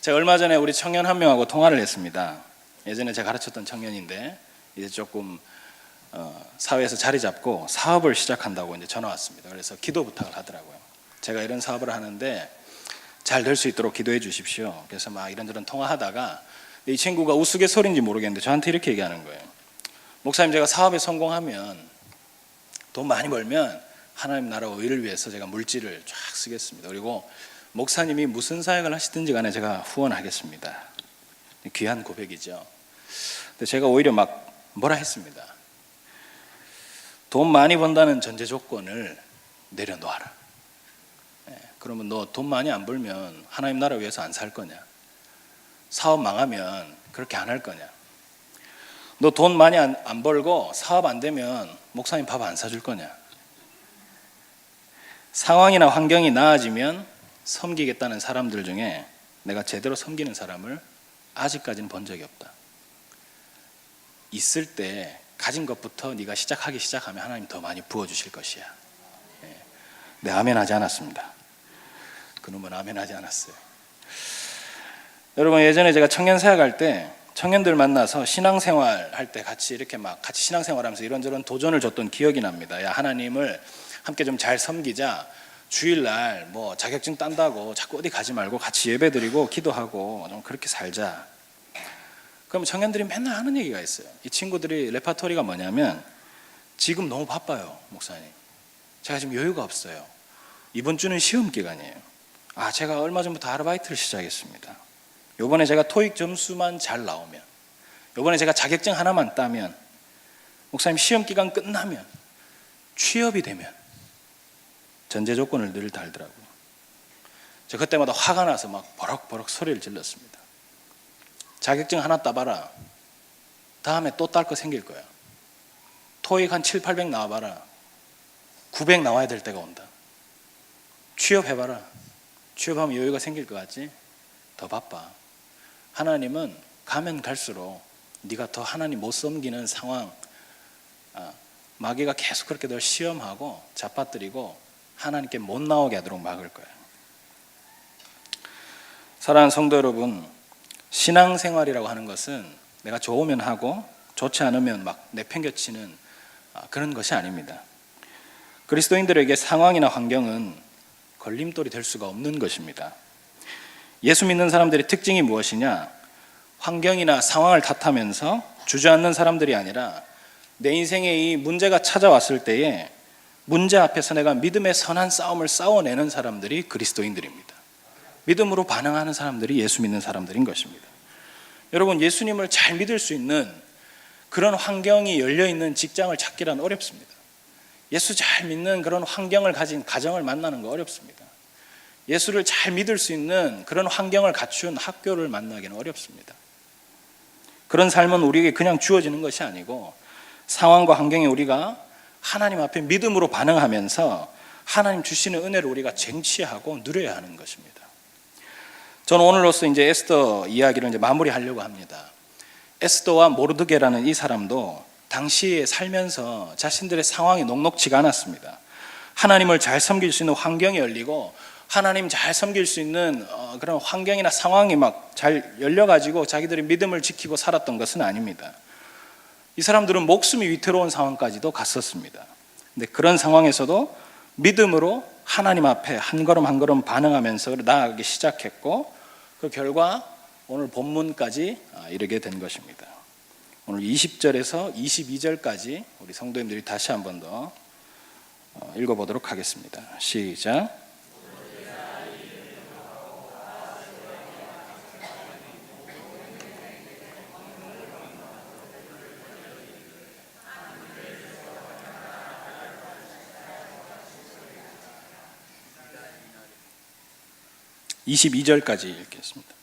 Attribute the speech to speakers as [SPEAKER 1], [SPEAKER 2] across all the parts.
[SPEAKER 1] 제가 얼마 전에 우리 청년 한 명하고 통화를 했습니다. 예전에 제가 가르쳤던 청년인데 이제 조금 사회에서 자리 잡고 사업을 시작한다고 이제 전화 왔습니다. 그래서 기도 부탁을 하더라고요. 제가 이런 사업을 하는데 잘 될 수 있도록 기도해 주십시오. 그래서 막 이런저런 통화하다가 이 친구가 우스갯소리인지 모르겠는데 저한테 이렇게 얘기하는 거예요. 목사님, 제가 사업에 성공하면 돈 많이 벌면 하나님 나라 의를 위해서 제가 물질을 쫙 쓰겠습니다. 그리고 목사님이 무슨 사역을 하시든지 간에 제가 후원하겠습니다. 귀한 고백이죠. 근데 제가 오히려 막 뭐라 했습니다. 돈 많이 번다는 전제 조건을 내려놓아라. 그러면 너 돈 많이 안 벌면 하나님 나라 위해서 안 살 거냐? 사업 망하면 그렇게 안 할 거냐? 너 돈 많이 안 벌고 사업 안 되면 목사님 밥 안 사줄 거냐? 상황이나 환경이 나아지면 섬기겠다는 사람들 중에 내가 제대로 섬기는 사람을 아직까지는 본 적이 없다. 있을 때 가진 것부터 네가 시작하면 하나님 더 많이 부어주실 것이야. 네, 아멘 하지 않았습니다. 그놈은 아멘 하지 않았어요. 여러분, 예전에 제가 청년 사역할 때 청년들 만나서 신앙생활 할 때 같이 이렇게 막 같이 신앙생활하면서 이런저런 도전을 줬던 기억이 납니다. 야, 하나님을 함께 좀 잘 섬기자. 주일날 뭐 자격증 딴다고 자꾸 어디 가지 말고 같이 예배드리고 기도하고 좀 그렇게 살자. 그럼 청년들이 맨날 하는 얘기가 있어요. 이 친구들이 레파토리가 뭐냐면, 지금 너무 바빠요, 목사님. 제가 지금 여유가 없어요. 이번 주는 시험 기간이에요. 제가 얼마 전부터 아르바이트를 시작했습니다. 요번에 제가 토익 점수만 잘 나오면, 요번에 제가 자격증 하나만 따면, 목사님 시험 기간 끝나면, 취업이 되면, 전제 조건을 늘 달더라고요. 제가 그때마다 화가 나서 막 버럭버럭 소리를 질렀습니다. 자격증 하나 따봐라. 다음에 또 딸 거 생길 거야. 토익 한 7, 800 나와봐라. 900 나와야 될 때가 온다. 취업해봐라. 취업하면 여유가 생길 것 같지? 더 바빠. 하나님은 가면 갈수록 네가 더 하나님 못 섬기는 상황, 마귀가 계속 그렇게 널 시험하고 잡아뜨리고 하나님께 못 나오게 하도록 막을 거예요. 사랑하는 성도 여러분, 신앙생활이라고 하는 것은 내가 좋으면 하고 좋지 않으면 막 내팽겨치는 그런 것이 아닙니다. 그리스도인들에게 상황이나 환경은 걸림돌이 될 수가 없는 것입니다. 예수 믿는 사람들의 특징이 무엇이냐? 환경이나 상황을 탓하면서 주저앉는 사람들이 아니라 내 인생에 이 문제가 찾아왔을 때에 문제 앞에서 내가 믿음의 선한 싸움을 싸워내는 사람들이 그리스도인들입니다. 믿음으로 반응하는 사람들이 예수 믿는 사람들인 것입니다. 여러분, 예수님을 잘 믿을 수 있는 그런 환경이 열려있는 직장을 찾기란 어렵습니다. 예수 잘 믿는 그런 환경을 가진 가정을 만나는 거 어렵습니다. 예수를 잘 믿을 수 있는 그런 환경을 갖춘 학교를 만나기는 어렵습니다. 그런 삶은 우리에게 그냥 주어지는 것이 아니고 상황과 환경에 우리가 하나님 앞에 믿음으로 반응하면서 하나님 주시는 은혜를 우리가 쟁취하고 누려야 하는 것입니다. 저는 오늘로써 이제 에스더 이야기를 이제 마무리하려고 합니다. 에스더와 모르드게라는 이 사람도 당시에 살면서 자신들의 상황이 녹록지가 않았습니다. 하나님을 잘 섬길 수 있는 환경이 열리고 하나님 잘 섬길 수 있는 그런 환경이나 상황이 막 잘 열려가지고 자기들의 믿음을 지키고 살았던 것은 아닙니다. 이 사람들은 목숨이 위태로운 상황까지도 갔었습니다. 근데 그런 상황에서도 믿음으로 하나님 앞에 한 걸음 한 걸음 반응하면서 나아가기 시작했고, 그 결과 오늘 본문까지 이르게 된 것입니다. 오늘 20절에서 22절까지 우리 성도님들이 다시 한 번 더 읽어보도록 하겠습니다. 시작. 22절까지 읽겠습니다.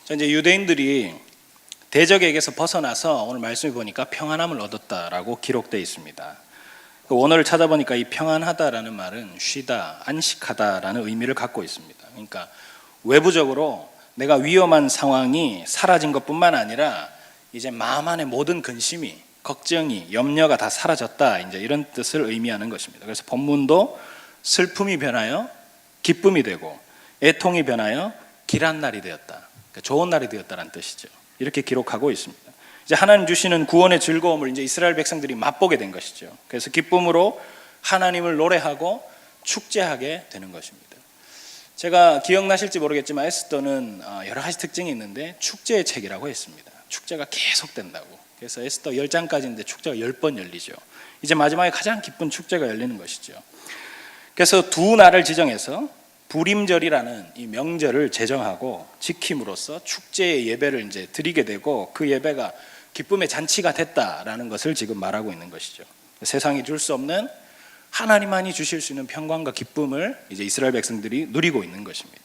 [SPEAKER 1] 자, 이제 유대인들이 대적에게서 벗어나서 오늘 말씀해 보니까 평안함을 얻었다라고 기록되어 있습니다. 그 원어를 찾아보니까 이 평안하다라는 말은 쉬다, 안식하다라는 의미를 갖고 있습니다. 그러니까 외부적으로 내가 위험한 상황이 사라진 것뿐만 아니라 이제 마음 안에 모든 근심이, 걱정이, 염려가 다 사라졌다, 이제 이런 뜻을 의미하는 것입니다. 그래서 본문도 슬픔이 변하여 기쁨이 되고 애통이 변하여 길한 날이 되었다, 그러니까 좋은 날이 되었다는 뜻이죠. 이렇게 기록하고 있습니다. 이제 하나님 주시는 구원의 즐거움을 이제 이스라엘 백성들이 맛보게 된 것이죠. 그래서 기쁨으로 하나님을 노래하고 축제하게 되는 것입니다. 제가 기억나실지 모르겠지만 에스더는 여러 가지 특징이 있는데 축제의 책이라고 했습니다. 축제가 계속 된다고. 그래서 에스더 10장까지인데 축제가 10번 열리죠. 이제 마지막에 가장 기쁜 축제가 열리는 것이죠. 그래서 두 날을 지정해서 부림절이라는 이 명절을 제정하고 지킴으로써 축제의 예배를 이제 드리게 되고, 그 예배가 기쁨의 잔치가 됐다라는 것을 지금 말하고 있는 것이죠. 세상이 줄 수 없는, 하나님만이 주실 수 있는 평강과 기쁨을 이제 이스라엘 백성들이 누리고 있는 것입니다.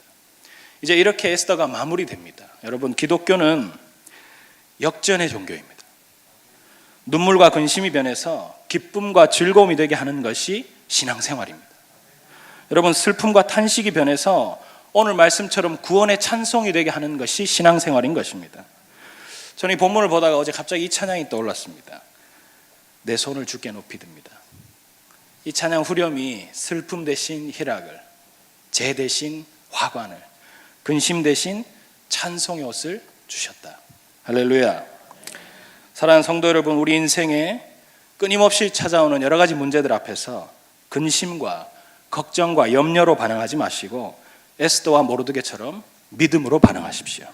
[SPEAKER 1] 이제 이렇게 에스더가 마무리됩니다. 여러분, 기독교는 역전의 종교입니다. 눈물과 근심이 변해서 기쁨과 즐거움이 되게 하는 것이 신앙생활입니다. 여러분, 슬픔과 탄식이 변해서 오늘 말씀처럼 구원의 찬송이 되게 하는 것이 신앙생활인 것입니다. 저는 이 본문을 보다가 어제 갑자기 이 찬양이 떠올랐습니다. 내 손을 주께 높이 듭니다. 이 찬양 후렴이 슬픔 대신 희락을, 재 대신 화관을, 근심 대신 찬송의 옷을 주셨다. 할렐루야. 사랑하는 성도 여러분, 우리 인생에 끊임없이 찾아오는 여러 가지 문제들 앞에서 근심과 걱정과 염려로 반응하지 마시고 에스더와 모르드게처럼 믿음으로 반응하십시오.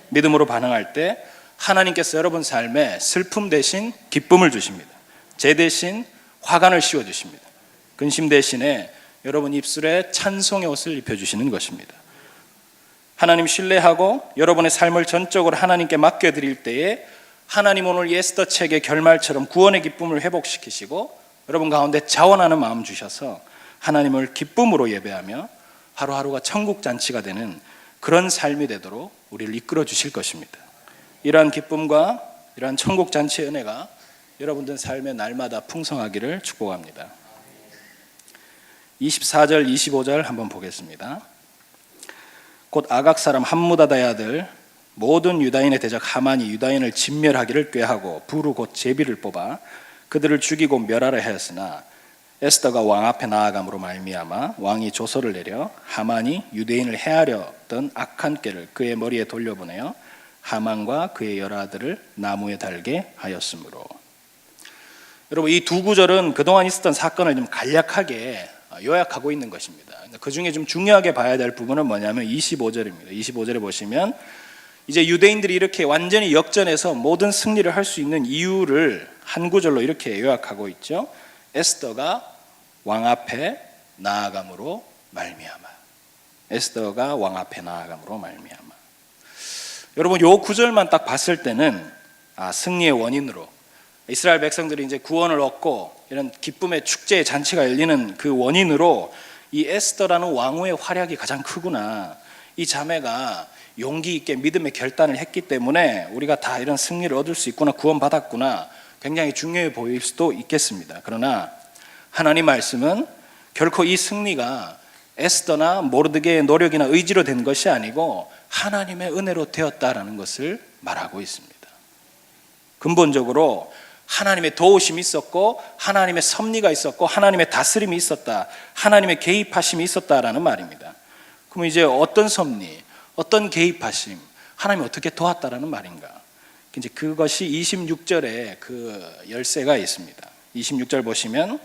[SPEAKER 1] 믿음으로 반응할 때 하나님께서 여러분 삶에 슬픔 대신 기쁨을 주십니다. 재 대신 화관을 씌워주십니다. 근심 대신에 여러분 입술에 찬송의 옷을 입혀주시는 것입니다. 하나님 신뢰하고 여러분의 삶을 전적으로 하나님께 맡겨드릴 때에 하나님 오늘 에스더 책의 결말처럼 구원의 기쁨을 회복시키시고 여러분 가운데 자원하는 마음 주셔서 하나님을 기쁨으로 예배하며 하루하루가 천국 잔치가 되는 그런 삶이 되도록 우리를 이끌어 주실 것입니다. 이러한 기쁨과 이러한 천국 잔치의 은혜가 여러분들 삶의 날마다 풍성하기를 축복합니다. 24절 25절 한번 보겠습니다. 곧 아각 사람 함무다다의 아들 모든 유다인의 대적 하만이 유다인을 진멸하기를 꾀하고 부르 곧 제비를 뽑아 그들을 죽이고 멸하려 하였으나 에스더가 왕 앞에 나아감으로 말미암아 왕이 조서를 내려 하만이 유대인을 해하려던 악한 꾀를 그의 머리에 돌려보내어 하만과 그의 여러 아들을 나무에 달게 하였으므로. 여러분, 이 두 구절은 그동안 있었던 사건을 좀 간략하게 요약하고 있는 것입니다. 그 중에 좀 중요하게 봐야 될 부분은 뭐냐면 25절입니다. 25절에 보시면 이제 유대인들이 이렇게 완전히 역전해서 모든 승리를 할 수 있는 이유를 한 구절로 이렇게 요약하고 있죠. 에스더가 왕 앞에 나아감으로 말미암아. 에스더가 왕 앞에 나아감으로 말미암아. 여러분, 요 구절만 딱 봤을 때는 승리의 원인으로 이스라엘 백성들이 이제 구원을 얻고 이런 기쁨의 축제의 잔치가 열리는 그 원인으로 이 에스더라는 왕후의 활약이 가장 크구나. 이 자매가 용기 있게 믿음의 결단을 했기 때문에 우리가 다 이런 승리를 얻을 수 있구나, 구원받았구나, 굉장히 중요해 보일 수도 있겠습니다. 그러나 하나님 말씀은 결코 이 승리가 에스더나 모르드게의 노력이나 의지로 된 것이 아니고 하나님의 은혜로 되었다라는 것을 말하고 있습니다. 근본적으로 하나님의 도우심이 있었고 하나님의 섭리가 있었고 하나님의 다스림이 있었다, 하나님의 개입하심이 있었다라는 말입니다. 그럼 이제 어떤 섭리, 어떤 개입하심, 하나님이 어떻게 도왔다라는 말인가? 이제 그것이 26절에 그 열쇠가 있습니다. 26절 보시면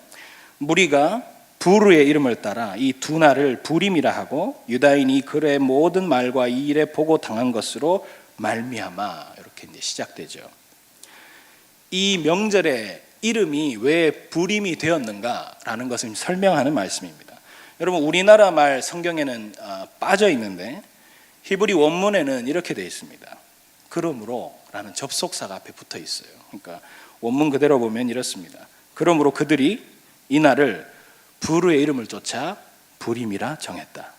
[SPEAKER 1] 무리가 부르의 이름을 따라 이 두 날을 부림이라 하고 유다인이 그의 모든 말과 이 일에 보고 당한 것으로 말미암아, 이렇게 이제 시작되죠. 이 명절의 이름이 왜 부림이 되었는가라는 것을 설명하는 말씀입니다. 여러분, 우리나라 말 성경에는 빠져 있는데 히브리 원문에는 이렇게 되어 있습니다. 그러므로 라는 접속사가 앞에 붙어 있어요. 그러니까 원문 그대로 보면 이렇습니다. 그러므로 그들이 이 날을 부르의 이름을 쫓아 부림이라 정했다.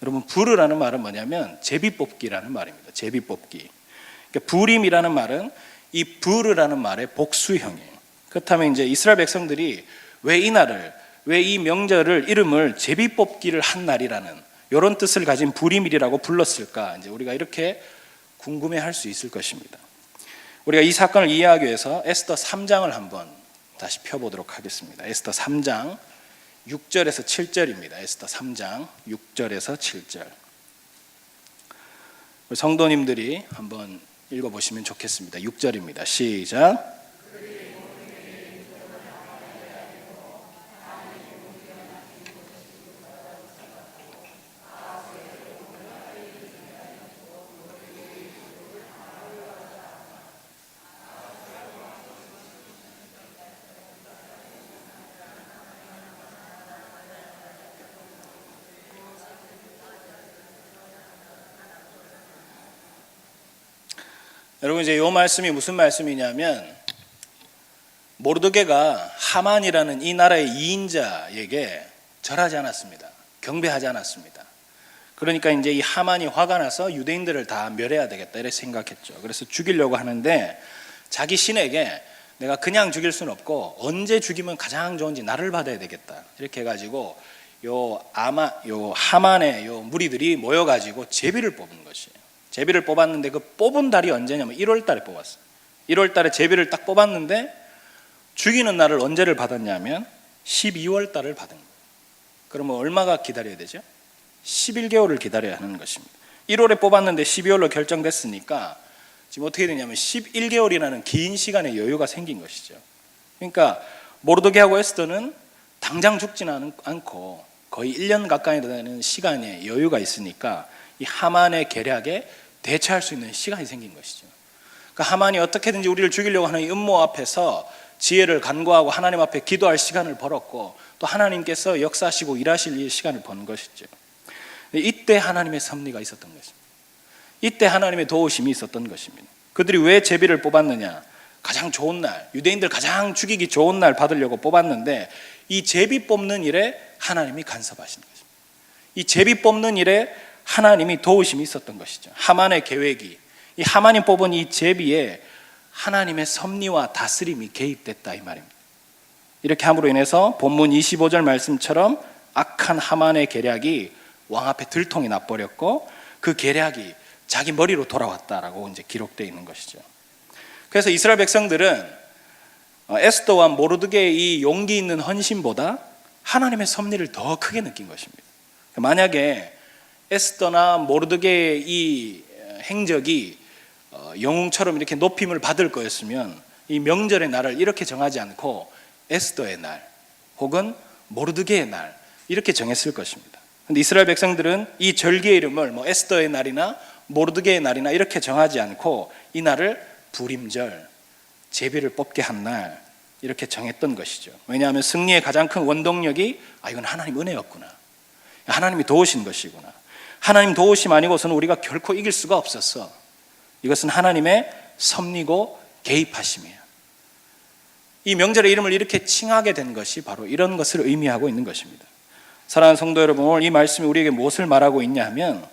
[SPEAKER 1] 여러분, 부르라는 말은 뭐냐면 제비뽑기라는 말입니다. 제비뽑기. 그러니까 부림이라는 말은 이 부르라는 말의 복수형이에요. 그렇다면 이제 이스라엘 백성들이 왜 이 날을, 왜 이 명절을 이름을 제비뽑기를 한 날이라는 이런 뜻을 가진 불임일이라고 불렀을까? 이제 우리가 이렇게 궁금해할 수 있을 것입니다. 우리가 이 사건을 이해하기 위해서 에스더 3장을 한번 다시 펴보도록 하겠습니다. 에스더 3장 6절에서 7절입니다. 에스더 3장 6절에서 7절. 성도님들이 한번 읽어보시면 좋겠습니다. 6절입니다. 시작. 여러분, 이제 이 말씀이 무슨 말씀이냐면 모르드게가 하만이라는 이 나라의 2인자에게 절하지 않았습니다. 경배하지 않았습니다. 그러니까 이제 이 하만이 화가 나서 유대인들을 다 멸해야 되겠다 이렇게 생각했죠. 그래서 죽이려고 하는데 자기 신에게 내가 그냥 죽일 수는 없고 언제 죽이면 가장 좋은지 나를 받아야 되겠다 이렇게 해가지고 요 하만의 요 무리들이 모여가지고 제비를 뽑은 것이에요. 제비를 뽑았는데 그 뽑은 달이 언제냐면 1월 달에 뽑았어요. 1월 달에 제비를 딱 뽑았는데 죽이는 날을 언제를 받았냐면 12월 달을 받은 거예요. 그러면 얼마가 기다려야 되죠? 11개월을 기다려야 하는 것입니다. 1월에 뽑았는데 12월로 결정됐으니까 지금 어떻게 되냐면 11개월이라는 긴 시간의 여유가 생긴 것이죠. 그러니까 모르드게하고 에스더는 당장 죽지는 않고 거의 1년 가까이 되는 시간의 여유가 있으니까 이 하만의 계략에 대처할 수 있는 시간이 생긴 것이죠. 그러니까 하만이 어떻게든지 우리를 죽이려고 하는 이 음모 앞에서 지혜를 간구하고 하나님 앞에 기도할 시간을 벌었고 또 하나님께서 역사하시고 일하실 이 시간을 번 것이죠. 이때 하나님의 섭리가 있었던 것입니다. 이때 하나님의 도우심이 있었던 것입니다. 그들이 왜 제비를 뽑았느냐? 가장 좋은 날, 유대인들 가장 죽이기 좋은 날 받으려고 뽑았는데 이 제비 뽑는 일에 하나님이 간섭하시는 것입니다. 이 제비 뽑는 일에 하나님이 도우심이 있었던 것이죠. 하만의 계획이, 이 하만이 뽑은 이 제비에 하나님의 섭리와 다스림이 개입됐다 이 말입니다. 이렇게 함으로 인해서 본문 25절 말씀처럼 악한 하만의 계략이 왕 앞에 들통이 나버렸고 그 계략이 자기 머리로 돌아왔다라고 이제 기록되어 있는 것이죠. 그래서 이스라엘 백성들은 에스더와 모르드게의 이 용기 있는 헌신보다 하나님의 섭리를 더 크게 느낀 것입니다. 만약에 에스더나 모르드게의 이 행적이 영웅처럼 이렇게 높임을 받을 거였으면 이 명절의 날을 이렇게 정하지 않고 에스더의 날 혹은 모르드게의 날 이렇게 정했을 것입니다. 그런데 이스라엘 백성들은 이 절기의 이름을 에스더의 날이나 모르드게의 날이나 이렇게 정하지 않고 이 날을 불임절, 제비를 뽑게 한 날 이렇게 정했던 것이죠. 왜냐하면 승리의 가장 큰 원동력이 이건 하나님 은혜였구나, 하나님이 도우신 것이구나, 하나님 도우심 아니고서는 우리가 결코 이길 수가 없었어, 이것은 하나님의 섭리고 개입하심이에요. 이 명절의 이름을 이렇게 칭하게 된 것이 바로 이런 것을 의미하고 있는 것입니다. 사랑하는 성도 여러분, 오늘 이 말씀이 우리에게 무엇을 말하고 있냐 하면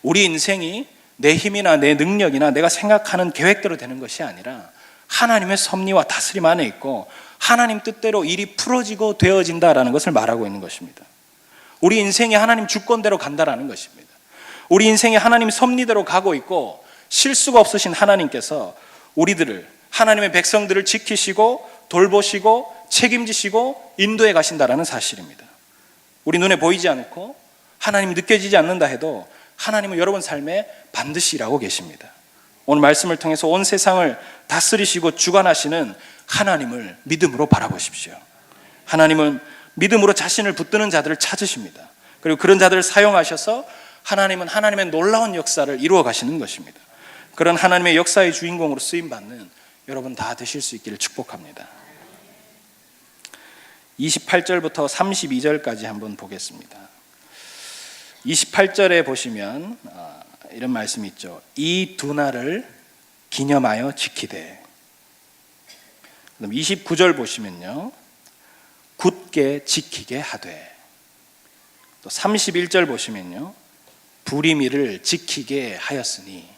[SPEAKER 1] 우리 인생이 내 힘이나 내 능력이나 내가 생각하는 계획대로 되는 것이 아니라 하나님의 섭리와 다스림 안에 있고 하나님 뜻대로 일이 풀어지고 되어진다라는 것을 말하고 있는 것입니다. 우리 인생이 하나님 주권대로 간다라는 것입니다. 우리 인생이 하나님 섭리대로 가고 있고 실수가 없으신 하나님께서 우리들을, 하나님의 백성들을 지키시고 돌보시고 책임지시고 인도해 가신다라는 사실입니다. 우리 눈에 보이지 않고 하나님이 느껴지지 않는다 해도 하나님은 여러분 삶에 반드시 일하고 계십니다. 오늘 말씀을 통해서 온 세상을 다스리시고 주관하시는 하나님을 믿음으로 바라보십시오. 하나님은 믿음으로 자신을 붙드는 자들을 찾으십니다. 그리고 그런 자들을 사용하셔서 하나님은 하나님의 놀라운 역사를 이루어 가시는 것입니다. 그런 하나님의 역사의 주인공으로 쓰임받는 여러분 다 되실 수 있기를 축복합니다. 28절부터 32절까지 한번 보겠습니다. 28절에 보시면 이런 말씀이 있죠. 이 두 날을 기념하여 지키되. 그럼 29절 보시면요. 굳게 지키게 하되. 또 31절 보시면요. 불임일을 지키게 하였으니.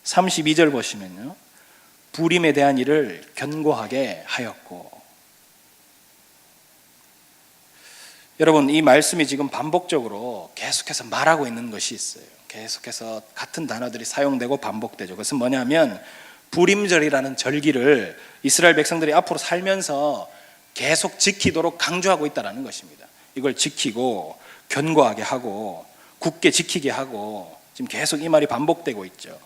[SPEAKER 1] 32절 보시면요. 불임에 대한 일을 견고하게 하였고. 여러분, 이 말씀이 지금 반복적으로 계속해서 말하고 있는 것이 있어요. 계속해서 같은 단어들이 사용되고 반복되죠. 그것은 뭐냐면 불임절이라는 절기를 이스라엘 백성들이 앞으로 살면서 계속 지키도록 강조하고 있다는 것입니다. 이걸 지키고 견고하게 하고 굳게 지키게 하고 지금 계속 이 말이 반복되고 있죠.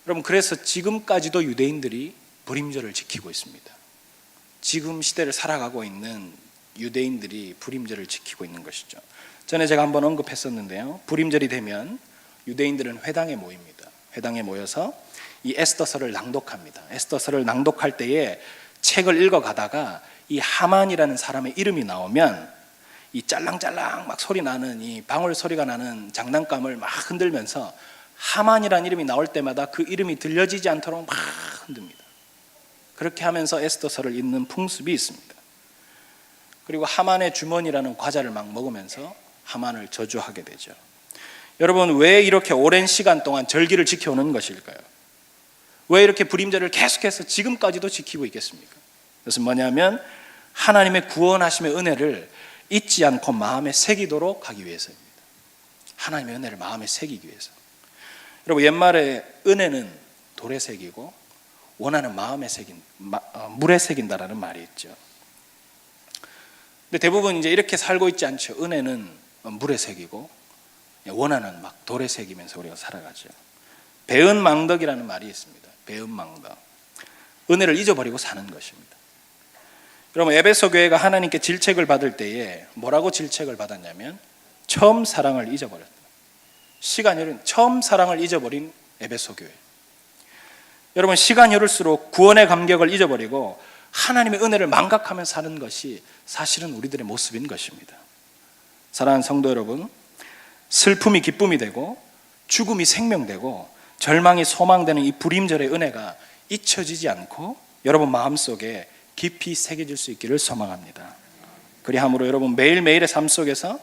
[SPEAKER 1] 여러분, 그래서 지금까지도 유대인들이 불임절을 지키고 있습니다. 지금 시대를 살아가고 있는 유대인들이 불임절을 지키고 있는 것이죠. 전에 제가 한번 언급했었는데요. 불임절이 되면 유대인들은 회당에 모입니다. 회당에 모여서 이 에스더서를 낭독합니다. 에스더서를 낭독할 때에 책을 읽어가다가 이 하만이라는 사람의 이름이 나오면 이 짤랑짤랑 막 소리 나는 이 방울 소리가 나는 장난감을 막 흔들면서 하만이라는 이름이 나올 때마다 그 이름이 들려지지 않도록 막 흔듭니다. 그렇게 하면서 에스더서를 읽는 풍습이 있습니다. 그리고 하만의 주머니라는 과자를 막 먹으면서 하만을 저주하게 되죠. 여러분, 왜 이렇게 오랜 시간 동안 절기를 지켜오는 것일까요? 왜 이렇게 불임절을 계속해서 지금까지도 지키고 있겠습니까? 그것은 뭐냐면 하나님의 구원하심의 은혜를 잊지 않고 마음에 새기도록 하기 위해서입니다. 하나님의 은혜를 마음에 새기기 위해서. 여러분, 옛말에 은혜는 돌에 새기고 원하는 물에 새긴다라는 말이 있죠. 근데 대부분 이제 이렇게 살고 있지 않죠. 은혜는 물에 새기고 원하는 막 돌에 새기면서 우리가 살아가죠. 배은망덕이라는 말이 있습니다. 배은망덕. 은혜를 잊어버리고 사는 것입니다. 여러분, 에베소 교회가 하나님께 질책을 받을 때에 뭐라고 질책을 받았냐면 처음 사랑을 잊어버렸다. 시간이 흐른 처음 사랑을 잊어버린 에베소 교회. 여러분, 시간이 흐를수록 구원의 감격을 잊어버리고 하나님의 은혜를 망각하면서 사는 것이 사실은 우리들의 모습인 것입니다. 사랑하는 성도 여러분, 슬픔이 기쁨이 되고 죽음이 생명되고 절망이 소망되는 이 불임절의 은혜가 잊혀지지 않고 여러분 마음속에 깊이 새겨질 수 있기를 소망합니다. 그리함으로 여러분 매일매일의 삶 속에서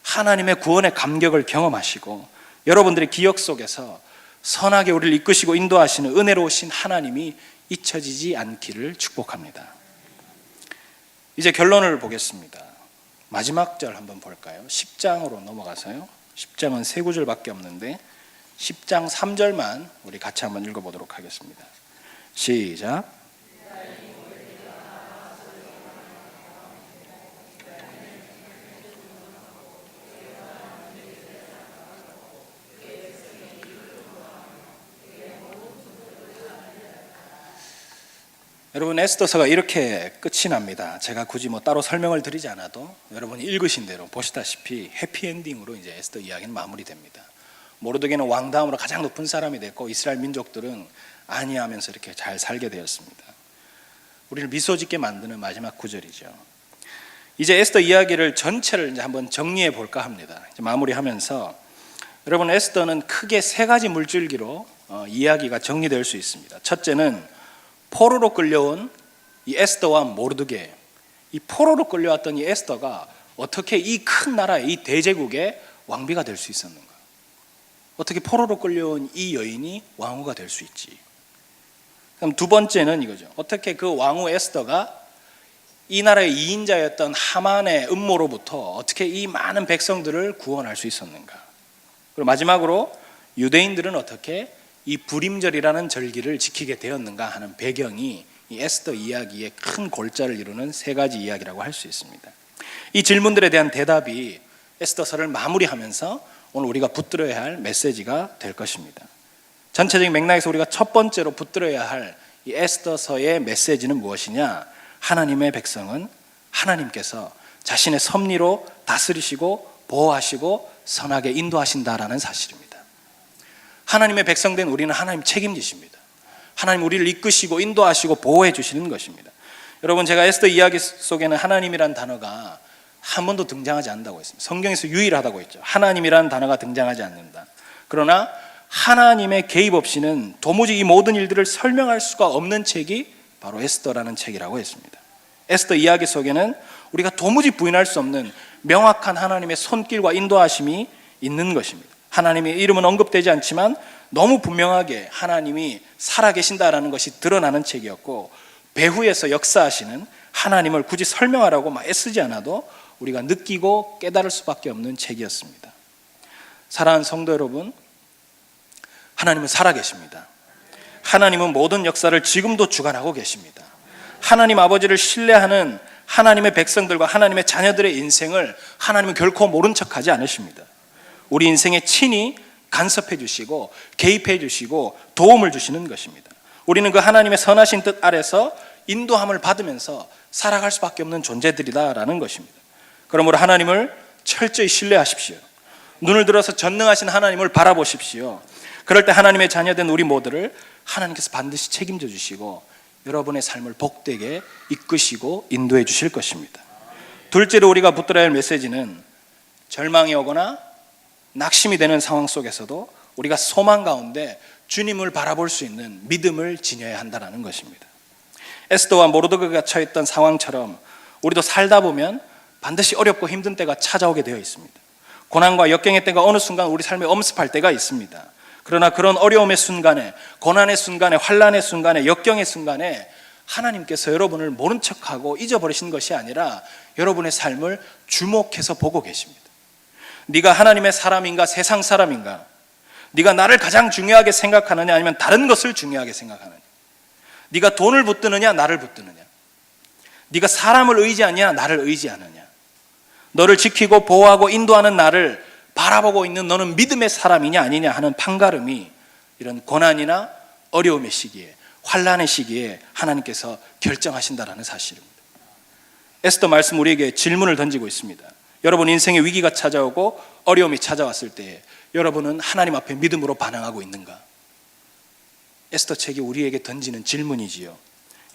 [SPEAKER 1] 하나님의 구원의 감격을 경험하시고 여러분들의 기억 속에서 선하게 우리를 이끄시고 인도하시는 은혜로우신 하나님이 잊혀지지 않기를 축복합니다. 이제 결론을 보겠습니다. 마지막 절 한번 볼까요? 10장으로 넘어가서요. 10장은 세 구절밖에 없는데 10장 3절만 우리 같이 한번 읽어보도록 하겠습니다. 시작. 여러분, 에스더서가 이렇게 끝이 납니다. 제가 굳이 따로 설명을 드리지 않아도 여러분이 읽으신 대로 보시다시피 해피엔딩으로 이제 에스더 이야기는 마무리됩니다. 모르드게는 왕 다음으로 가장 높은 사람이 됐고 이스라엘 민족들은 안위하면서 이렇게 잘 살게 되었습니다. 우리를 미소 짓게 만드는 마지막 구절이죠. 이제 에스더 이야기를 전체를 이제 한번 정리해 볼까 합니다. 이제 마무리하면서 여러분, 에스더는 크게 세 가지 물줄기로 이야기가 정리될 수 있습니다. 첫째는 포로로 끌려온 이 에스더와 모르드게, 이 포로로 끌려왔던 이 에스더가 어떻게 이 큰 나라의 이 대제국의 왕비가 될 수 있었는가? 어떻게 포로로 끌려온 이 여인이 왕후가 될 수 있지? 그럼 두 번째는 이거죠. 어떻게 그 왕후 에스더가 이 나라의 2인자였던 하만의 음모로부터 어떻게 이 많은 백성들을 구원할 수 있었는가? 그리고 마지막으로 유대인들은 어떻게 이 불임절이라는 절기를 지키게 되었는가 하는 배경이 이 에스더 이야기의 큰 골자를 이루는 세 가지 이야기라고 할 수 있습니다. 이 질문들에 대한 대답이 에스더서를 마무리하면서 오늘 우리가 붙들어야 할 메시지가 될 것입니다. 전체적인 맥락에서 우리가 첫 번째로 붙들어야 할 이 에스더서의 메시지는 무엇이냐? 하나님의 백성은 하나님께서 자신의 섭리로 다스리시고 보호하시고 선하게 인도하신다라는 사실입니다. 하나님의 백성된 우리는 하나님 책임지십니다. 하나님 우리를 이끄시고 인도하시고 보호해 주시는 것입니다. 여러분, 제가 에스더 이야기 속에는 하나님이라는 단어가 한 번도 등장하지 않는다고 했습니다. 성경에서 유일하다고 했죠. 하나님이라는 단어가 등장하지 않는다. 그러나 하나님의 개입 없이는 도무지 이 모든 일들을 설명할 수가 없는 책이 바로 에스더라는 책이라고 했습니다. 에스더 이야기 속에는 우리가 도무지 부인할 수 없는 명확한 하나님의 손길과 인도하심이 있는 것입니다. 하나님의 이름은 언급되지 않지만 너무 분명하게 하나님이 살아계신다라는 것이 드러나는 책이었고 배후에서 역사하시는 하나님을 굳이 설명하라고 막 애쓰지 않아도 우리가 느끼고 깨달을 수밖에 없는 책이었습니다. 사랑하는 성도 여러분, 하나님은 살아계십니다. 하나님은 모든 역사를 지금도 주관하고 계십니다. 하나님 아버지를 신뢰하는 하나님의 백성들과 하나님의 자녀들의 인생을 하나님은 결코 모른 척하지 않으십니다. 우리 인생에 친히 간섭해 주시고 개입해 주시고 도움을 주시는 것입니다. 우리는 그 하나님의 선하신 뜻 아래서 인도함을 받으면서 살아갈 수밖에 없는 존재들이다라는 것입니다. 그러므로 하나님을 철저히 신뢰하십시오. 눈을 들어서 전능하신 하나님을 바라보십시오. 그럴 때 하나님의 자녀된 우리 모두를 하나님께서 반드시 책임져 주시고 여러분의 삶을 복되게 이끄시고 인도해 주실 것입니다. 둘째로 우리가 붙들어야 할 메시지는 절망이 오거나 낙심이 되는 상황 속에서도 우리가 소망 가운데 주님을 바라볼 수 있는 믿음을 지녀야 한다는 것입니다. 에스더와 모르드게가 처했던 상황처럼 우리도 살다 보면 반드시 어렵고 힘든 때가 찾아오게 되어 있습니다. 고난과 역경의 때가 어느 순간 우리 삶에 엄습할 때가 있습니다. 그러나 그런 어려움의 순간에, 고난의 순간에, 환난의 순간에, 역경의 순간에 하나님께서 여러분을 모른 척하고 잊어버리신 것이 아니라 여러분의 삶을 주목해서 보고 계십니다. 네가 하나님의 사람인가 세상 사람인가? 네가 나를 가장 중요하게 생각하느냐 아니면 다른 것을 중요하게 생각하느냐? 네가 돈을 붙드느냐 나를 붙드느냐? 네가 사람을 의지하느냐 나를 의지하느냐? 너를 지키고 보호하고 인도하는 나를 바라보고 있는 너는 믿음의 사람이냐 아니냐 하는 판가름이 이런 고난이나 어려움의 시기에, 환난의 시기에 하나님께서 결정하신다라는 사실입니다. 에스더 말씀 우리에게 질문을 던지고 있습니다. 여러분 인생에 위기가 찾아오고 어려움이 찾아왔을 때 여러분은 하나님 앞에 믿음으로 반응하고 있는가? 에스더 책이 우리에게 던지는 질문이지요.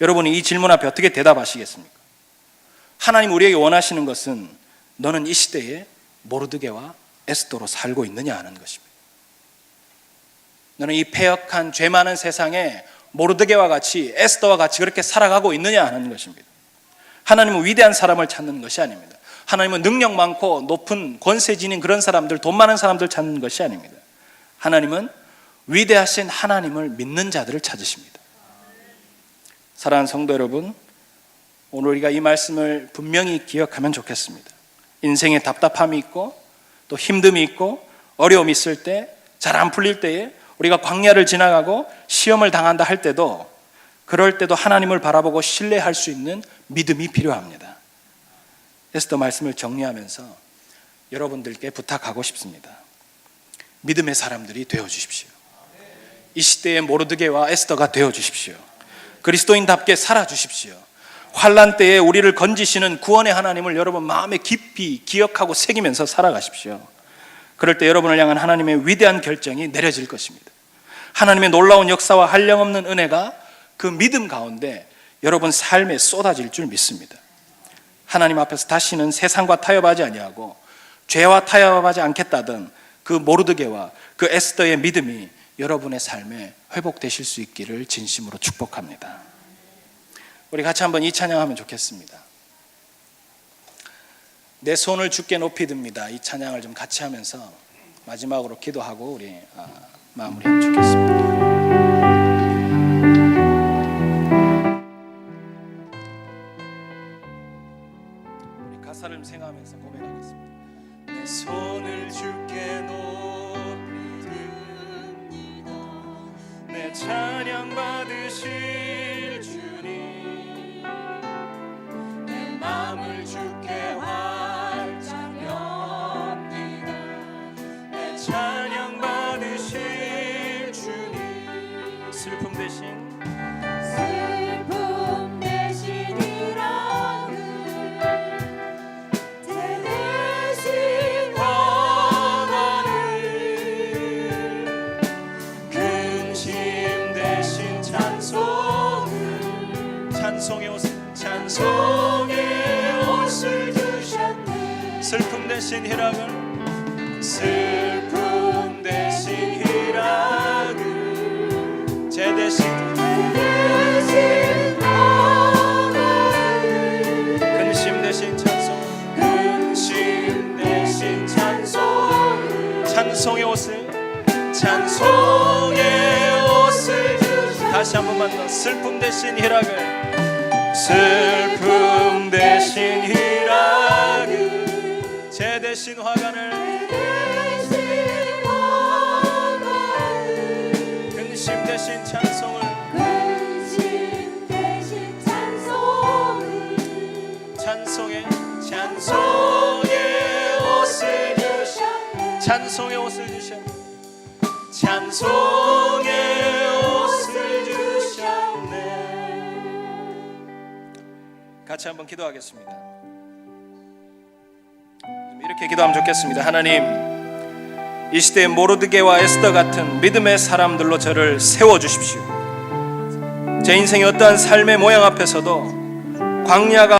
[SPEAKER 1] 여러분이 이 질문 앞에 어떻게 대답하시겠습니까? 하나님 우리에게 원하시는 것은 너는 이 시대에 모르드게와 에스더로 살고 있느냐 하는 것입니다. 너는 이 패역한 죄 많은 세상에 모르드게와 같이 에스더와 같이 그렇게 살아가고 있느냐 하는 것입니다. 하나님은 위대한 사람을 찾는 것이 아닙니다. 하나님은 능력 많고 높은 권세 지닌 그런 사람들, 돈 많은 사람들 찾는 것이 아닙니다. 하나님은 위대하신 하나님을 믿는 자들을 찾으십니다. 사랑하는 성도 여러분, 오늘 우리가 이 말씀을 분명히 기억하면 좋겠습니다. 인생에 답답함이 있고 또 힘듦이 있고 어려움이 있을 때, 잘 안 풀릴 때에, 우리가 광야를 지나가고 시험을 당한다 할 때도, 그럴 때도 하나님을 바라보고 신뢰할 수 있는 믿음이 필요합니다. 에스더 말씀을 정리하면서 여러분들께 부탁하고 싶습니다. 믿음의 사람들이 되어주십시오. 이 시대의 모르드게와 에스더가 되어주십시오. 그리스도인답게 살아주십시오. 환난 때에 우리를 건지시는 구원의 하나님을 여러분 마음에 깊이 기억하고 새기면서 살아가십시오. 그럴 때 여러분을 향한 하나님의 위대한 결정이 내려질 것입니다. 하나님의 놀라운 역사와 한량없는 은혜가 그 믿음 가운데 여러분 삶에 쏟아질 줄 믿습니다. 하나님 앞에서 다시는 세상과 타협하지 아니하고 죄와 타협하지 않겠다던 그 모르드게와 그 에스더의 믿음이 여러분의 삶에 회복되실 수 있기를 진심으로 축복합니다. 우리 같이 한번 이 찬양하면 좋겠습니다. 내 손을 주께 높이 듭니다. 이 찬양을 좀 같이 하면서 마지막으로 기도하고 우리 마무리하면 좋겠습니다. 우리 가사를 생각하면서 고백하겠습니다. 내 손을 주께 높이 듭니다. 내 찬양 받으실 주님, 내 마음을 주께 활짝 엽니다. 내 찬양 받으실 주님, 슬픔 대신 찬송의 옷을 주셨네. 슬픔 대신 희락을, 슬픔 대신 희락을, 죄 대신 근심 대신 찬송, 근심 대신 찬송, 찬송의 옷을, 찬송의 옷을 주셨네. 다시 한 번만 더, 슬픔 대신 희락을, 슬픔 대신 희락을 제 대신 화관을 근심 대신 찬송을 찬송의 옷을 주셨네 찬송의 옷을 주셨네 찬송의 옷을 주셨네. 같이 한번 기도하겠습니다. 이렇게 기도하면 좋겠습니다. 하나님, 이 시대에 모르드게와 에스더 같은 믿음의 사람들로 저를 세워주십시오. 제 인생의 어떠한 삶의 모양 앞에서도 광야가